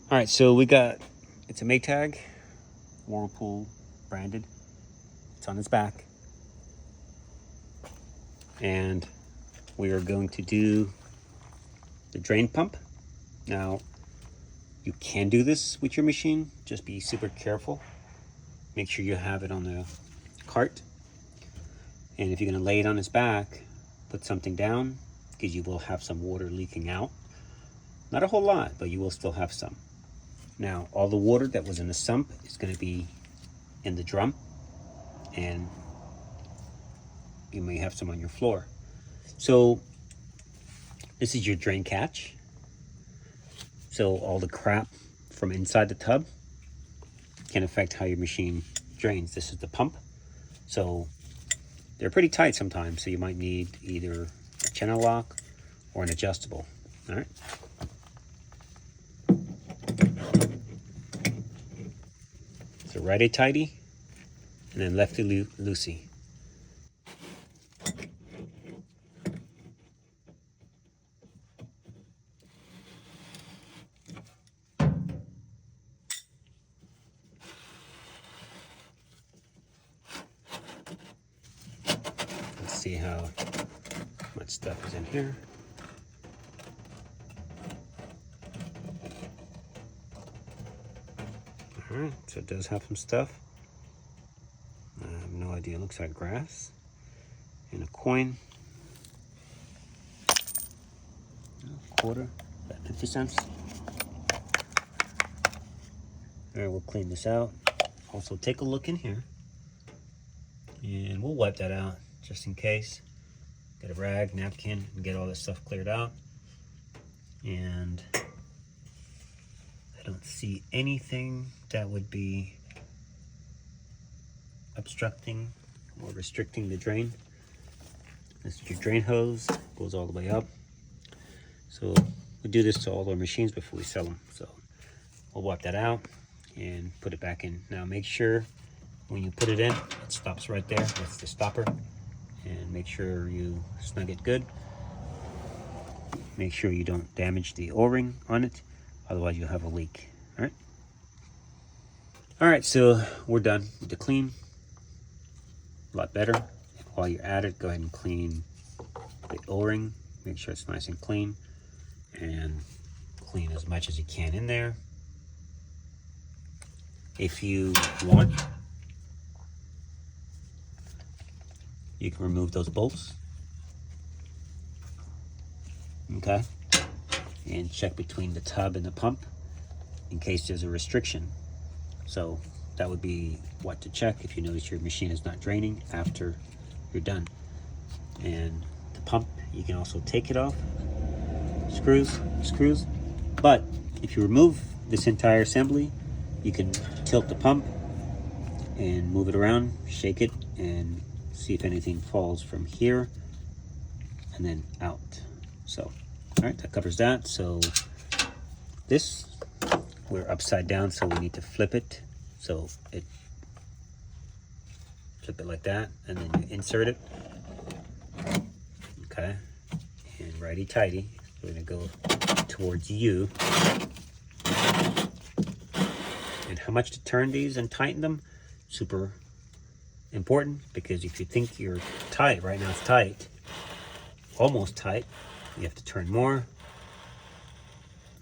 All right, so it's a Maytag, Whirlpool branded. It's on its back. And we are going to do the drain pump. Now, you can do this with your machine, just be super careful. Make sure you have it on the cart. And if you're gonna lay it on its back, put something down, because you will have some water leaking out. Not a whole lot, but you will still have some. Now, all the water that was in the sump is gonna be in the drum, and you may have some on your floor. So this is your drain catch. So all the crap from inside the tub can affect how your machine drains. This is the pump. So they're pretty tight sometimes, so you might need either a channel lock or an adjustable. All right. So righty tighty and then lefty loosey. Let's see how much stuff is in here. All right, so it does have some stuff. I have no idea. It looks like grass and a coin. A quarter, about 50 cents. All right, we'll clean this out. Also, take a look in here, and we'll wipe that out just in case. Get a rag, napkin, and get all this stuff cleared out. And I don't see anything that would be obstructing or restricting the drain. This is your drain hose, goes all the way up. So we do this to all our machines before we sell them. So we'll wipe that out and put it back in. Now make sure when you put it in, it stops right there. That's the stopper. And make sure you snug it good. Make sure you don't damage the O-ring on it, otherwise you'll have a leak. All right. All right, so we're done with the clean. A lot better. While you're at it, go ahead and clean the O-ring. Make sure it's nice and clean, and clean as much as you can in there. If you want, you can remove those bolts. Okay, and check between the tub and the pump in case there's a restriction. So that would be what to check if you notice your machine is not draining after you're done. And the pump, you can also take it off, screws. But if you remove this entire assembly, you can tilt the pump and move it around, shake it, and see if anything falls from here and then out. So, all right, that covers that. So this, we're upside down, so we need to flip it. So flip it like that, and then you insert it. Okay, and righty tighty. We're gonna go towards you. And how much to turn these and tighten them, super important, because if you think you're tight, right now it's tight, almost tight, you have to turn more.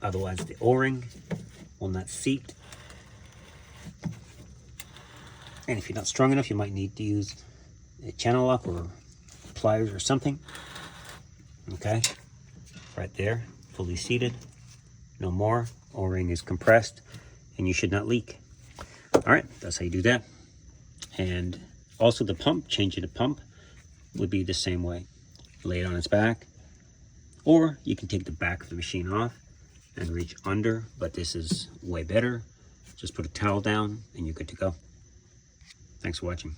Otherwise the O-ring will not seat. And if you're not strong enough, you might need to use a channel lock or pliers or something. Okay, right there, fully seated, no more. O-ring is compressed and you should not leak. All right, that's how you do that. And also the pump, changing the pump would be the same way. Lay it on its back, or you can take the back of the machine off and reach under, but this is way better. Just put a towel down and you're good to go. Thanks for watching.